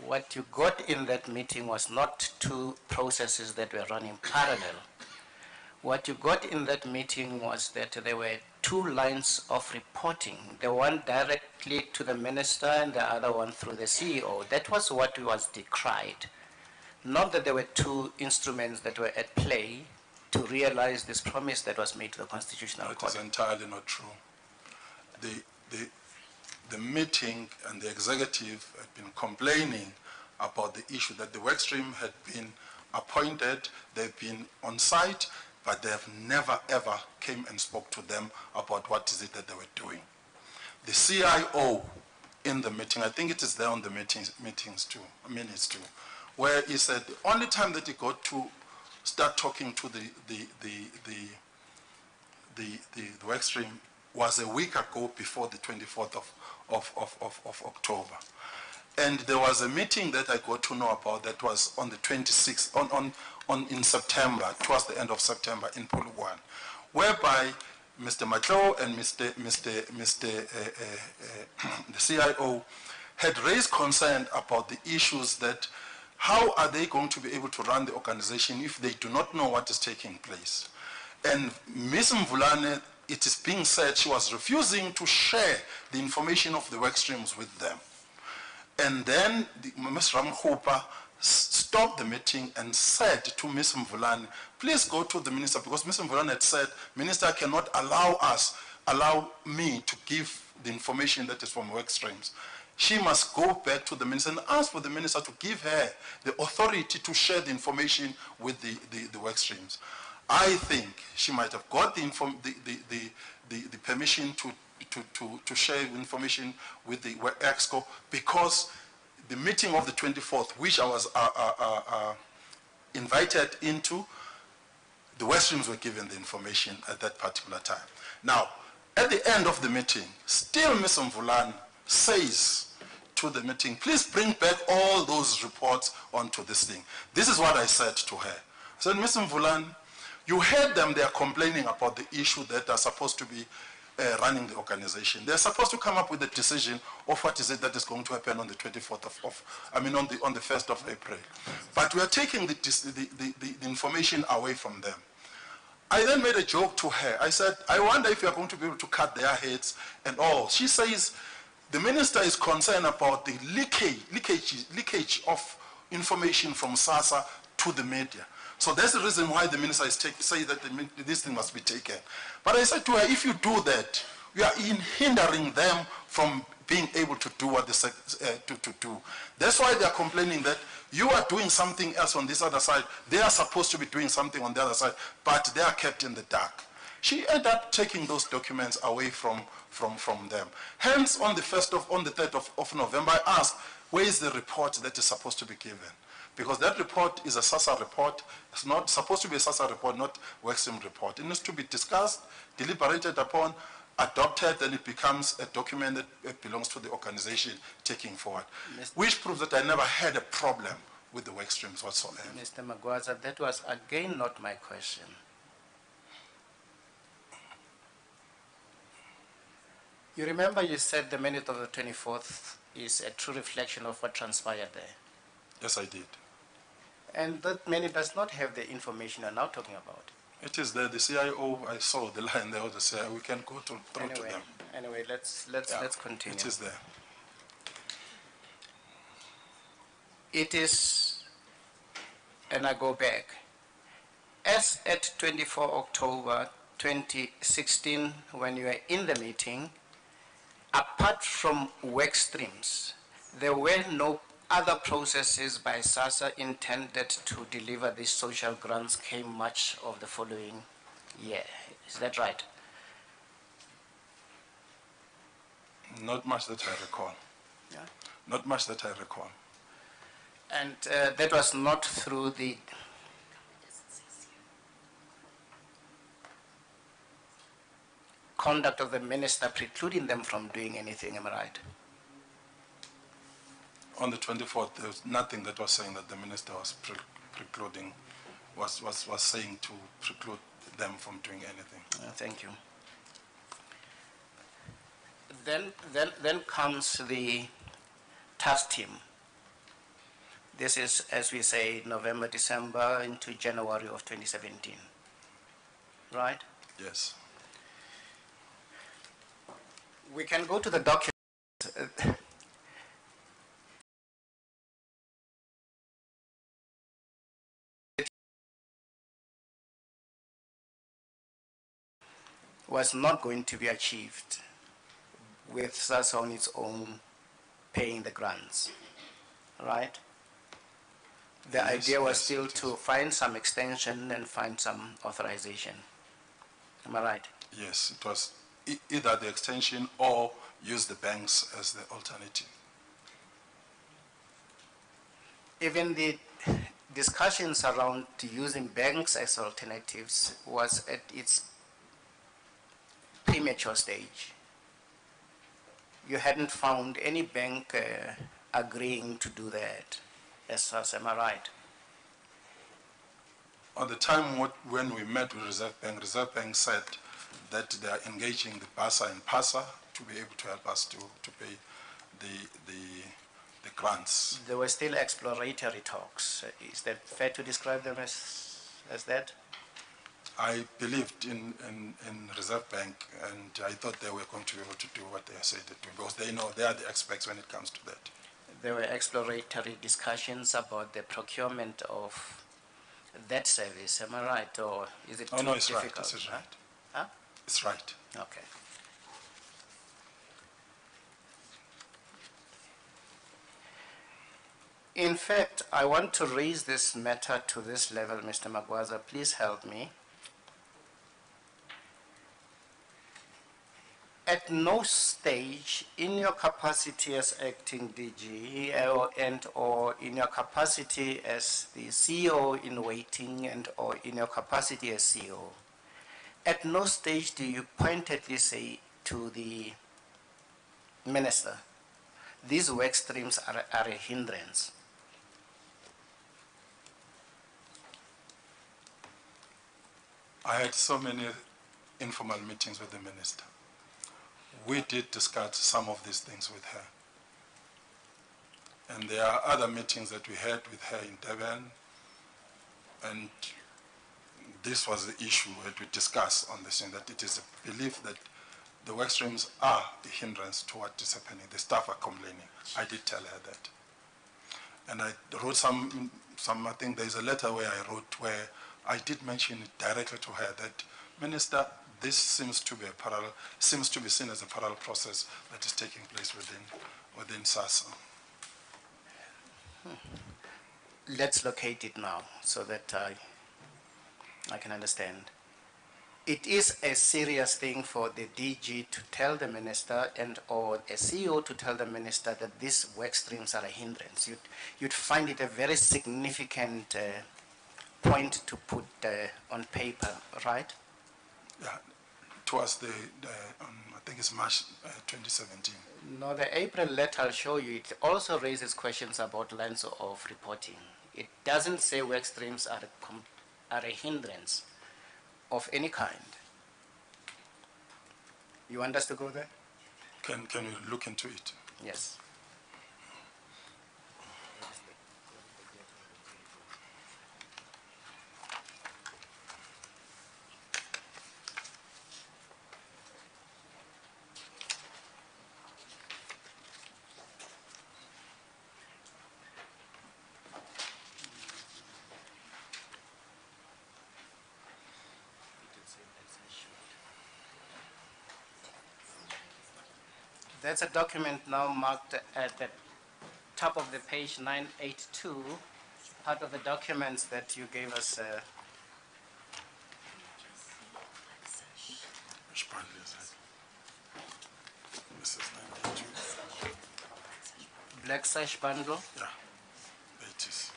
Speaker 3: What you got in that meeting was not two processes that were running parallel. What you got in that meeting was that there were two lines of reporting, the one directly to the minister and the other one through the CEO. That was what was decried. Not that there were two instruments that were at play to realize this promise that was made to the Constitutional Court.
Speaker 1: That is entirely not true. The meeting and the executive had been complaining about the issue that the work stream had been appointed, they've been on site, but they have never ever came and spoke to them about what is it that they were doing. The CIO in the meeting, I think it is there on the minutes too, where he said the only time that he got to start talking to the work stream was a week ago before the 24th of October. And there was a meeting that I got to know about that was on the 26th, in September, towards the end of September in Polokwane, whereby Mr. Matlo and the CIO had raised concern about the issues that how are they going to be able to run the organization if they do not know what is taking place. And Ms. Mvulane it is being said she was refusing to share the information of the work streams with them. And then Ms. Ramkhupa stopped the meeting and said to Ms. Mvulane, please go to the minister, because Ms. Mvulane had said, minister cannot allow me to give the information that is from work streams. She must go back to the minister and ask for the minister to give her the authority to share the information with the work streams. I think she might have got the permission to share information with the EXCO, because the meeting of the 24th, which I was invited into, the work streams were given the information at that particular time. Now, at the end of the meeting, still Ms. Mvulane says to the meeting, please bring back all those reports onto this thing. This is what I said to her. I said, Ms. Mvulane, you heard them, they are complaining about the issue that are supposed to be running the organization. They're supposed to come up with a decision of what is it that is going to happen on the 24th on the 1st of April. But we are taking the information away from them. I then made a joke to her. I said, I wonder if you are going to be able to cut their heads and all. She says, the minister is concerned about the leakage of information from SASSA to the media. So that's the reason why the minister is saying that this thing must be taken. But I said to her, if you do that, you are hindering them from being able to do what they said to do. That's why they are complaining that you are doing something else on this other side. They are supposed to be doing something on the other side, but they are kept in the dark. She ended up taking those documents away from them. Hence, on the 3rd of November, I asked, where is the report that is supposed to be given? Because that report is a SASSA report. It's not supposed to be a SASSA report, not Workstream report. It needs to be discussed, deliberated upon, adopted, then it becomes a document that belongs to the organization taking forward. Which proves that I never had a problem with the work streams whatsoever.
Speaker 3: Mr. Magwaza, that was again not my question. You remember you said the minute of the 24th is a true reflection of what transpired there.
Speaker 1: Yes, I did.
Speaker 3: And that minute does not have the information you're now talking about.
Speaker 1: It is there. The CIO, I saw the line there, the CIO. We can go through to them.
Speaker 3: Anyway, let's continue.
Speaker 1: It is there.
Speaker 3: It is, and I go back, as at 24 October 2016, when you were in the meeting, apart from work streams, there were no other processes by SASSA intended to deliver these social grants came March of the following year. Is that right?
Speaker 1: Not much that I recall.
Speaker 3: Yeah.
Speaker 1: Not much that I recall.
Speaker 3: And that was not through the conduct of the minister precluding them from doing anything, am I right?
Speaker 1: On the 24th, there was nothing that was saying that the minister was precluding, was saying to preclude them from doing anything.
Speaker 3: Thank you. Then comes the task team. This is, as we say, November, December into January of 2017, right?
Speaker 1: Yes.
Speaker 3: We can go to the document. Was not going to be achieved with SASSA on its own paying the grants, right? The idea was still to find some extension and find some authorization. Am I right?
Speaker 1: Yes, it was either the extension or use the banks as the alternative.
Speaker 3: Even the discussions around using banks as alternatives was at its premature stage. You hadn't found any bank agreeing to do that, as such, am I right?
Speaker 1: At the time when we met with Reserve Bank said that they are engaging the BASA and PASA to be able to help us to pay the grants.
Speaker 3: There were still exploratory talks. Is that fair to describe them as that?
Speaker 1: I believed in Reserve Bank, and I thought they were going to be able to do what they said to do, because they know they are the experts when it comes to that.
Speaker 3: There were exploratory discussions about the procurement of that service, am I right, or is it
Speaker 1: Oh,
Speaker 3: too
Speaker 1: no, it's right,
Speaker 3: difficult?
Speaker 1: it's right.
Speaker 3: Huh?
Speaker 1: It's right.
Speaker 3: Okay. In fact, I want to raise this matter to this level, Mr. Magwaza. Please help me. At no stage in your capacity as acting DG or in your capacity as the CEO in waiting and or in your capacity as CEO, at no stage do you pointedly say to the minister, these work streams are a hindrance.
Speaker 1: I had so many informal meetings with the minister. We did discuss some of these things with her. And there are other meetings that we had with her in Durban, and this was the issue that we discussed on this, and that it is a belief that the work streams are a hindrance to what is happening. The staff are complaining. I did tell her that. And I wrote I think there's a letter where I wrote where I did mention it directly to her that, Minister, this seems to be seen as a parallel process that is taking place within SASSA.
Speaker 3: Let's locate it now so that I can understand. It is a serious thing for the DG to tell the minister and or a CEO to tell the minister that these work streams are a hindrance. You'd find it a very significant point to put on paper, right?
Speaker 1: Yeah, towards I think it's March 2017.
Speaker 3: No, the April letter, I'll show you, it also raises questions about lines of reporting. It doesn't say work streams are a hindrance of any kind. You want us to go there?
Speaker 1: Can we look into it?
Speaker 3: Yes. That's a document now marked at the top of the page 982, part of the documents that you gave us.
Speaker 1: Which part is that? This is 982.
Speaker 3: Black sash bundle.
Speaker 1: Yeah, it is.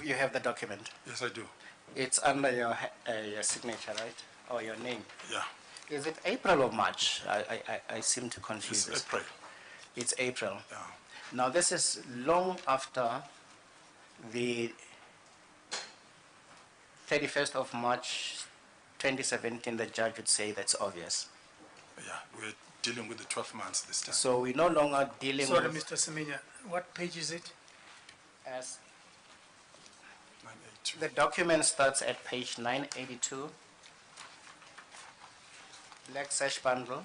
Speaker 3: You have the document.
Speaker 1: Yes, I do.
Speaker 3: It's under your signature, right? Or your name.
Speaker 1: Yeah.
Speaker 3: Is it April or March? I seem to confuse
Speaker 1: It's
Speaker 3: it.
Speaker 1: April.
Speaker 3: It's April.
Speaker 1: Yeah.
Speaker 3: Now this is long after the 31st of March 2017, the judge would say that's obvious.
Speaker 1: Yeah, we're dealing with the 12 months this time.
Speaker 3: So we're no longer dealing
Speaker 2: Sorry,
Speaker 3: with...
Speaker 2: Mr. Semenya, what page is it?
Speaker 3: As
Speaker 1: 982.
Speaker 3: the document starts at page 982, black sash bundle.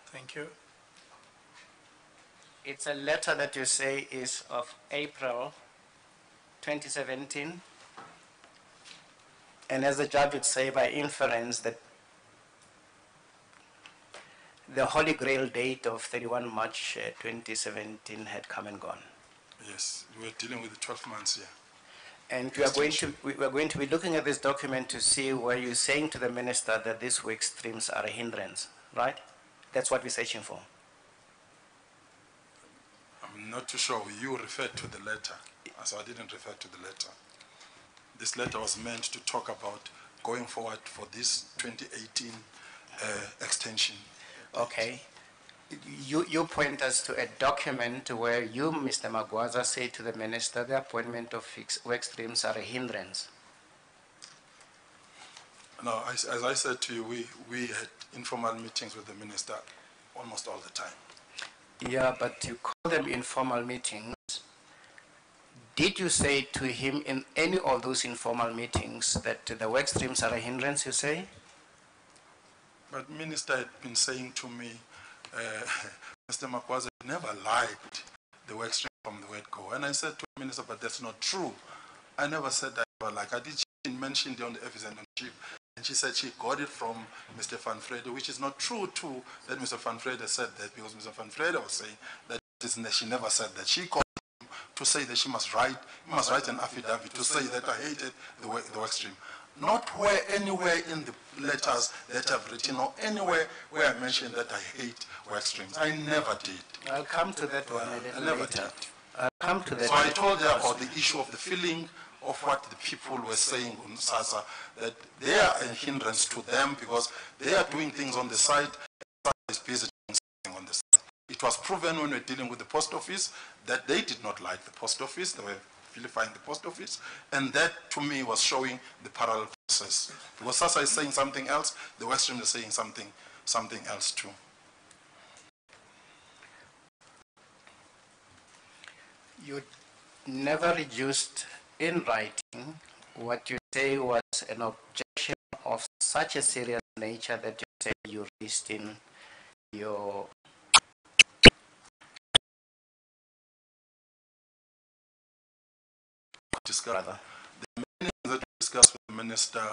Speaker 2: Thank you.
Speaker 3: It's a letter that you say is of April 2017. And as the judge would say by inference that the Holy Grail date of 31 March 2017 had come and gone.
Speaker 1: Yes, we're dealing with the 12 months here.
Speaker 3: And we are going to be looking at this document to see where you're saying to the minister that these work streams are a hindrance, right? That's what we're searching for.
Speaker 1: I'm not too sure. You referred to the letter, so I didn't refer to the letter. This letter was meant to talk about going forward for this 2018 extension.
Speaker 3: Okay. You point us to a document where you, Mr. Magwaza, say to the minister the appointment of fixed work streams are a hindrance.
Speaker 1: No, as I said to you, we had informal meetings with the minister almost all the time.
Speaker 3: Yeah, but you call them informal meetings. Did you say to him in any of those informal meetings that the work streams are a hindrance, you say?
Speaker 1: But minister had been saying to me, Mr. Makwaza never liked the work stream from the word go. And I said to the minister, but that's not true. I never said that I never liked. I did, she mentioned it on the representative, and she said she got it from Mr. Van Vrede, which is not true too, that Mr. Van Vrede said that, because Mr. Van Vrede was saying that she never said that. She called him to say that he must write an affidavit to say that I hated the work stream. Not where anywhere in the letters that I've written or anywhere where I mentioned that I hate work streams. I never did.
Speaker 3: I'll come to that one a little
Speaker 1: I never
Speaker 3: later.
Speaker 1: did.
Speaker 3: I'll come to that.
Speaker 1: So I told her about the issue of the feeling of what the people were saying on SASA, that they are a hindrance to them because they are doing things on the side, and SASA is busy doing something on the side. It was proven when we were dealing with the post office that they did not like the post office. They were vilifying the post office, and that to me was showing the parallel process. Because SASA is saying something else, the work stream is saying something else too.
Speaker 3: You never reduced in writing what you say was an objection of such a serious nature that you say you raised in your
Speaker 1: The many things that we discussed with the minister,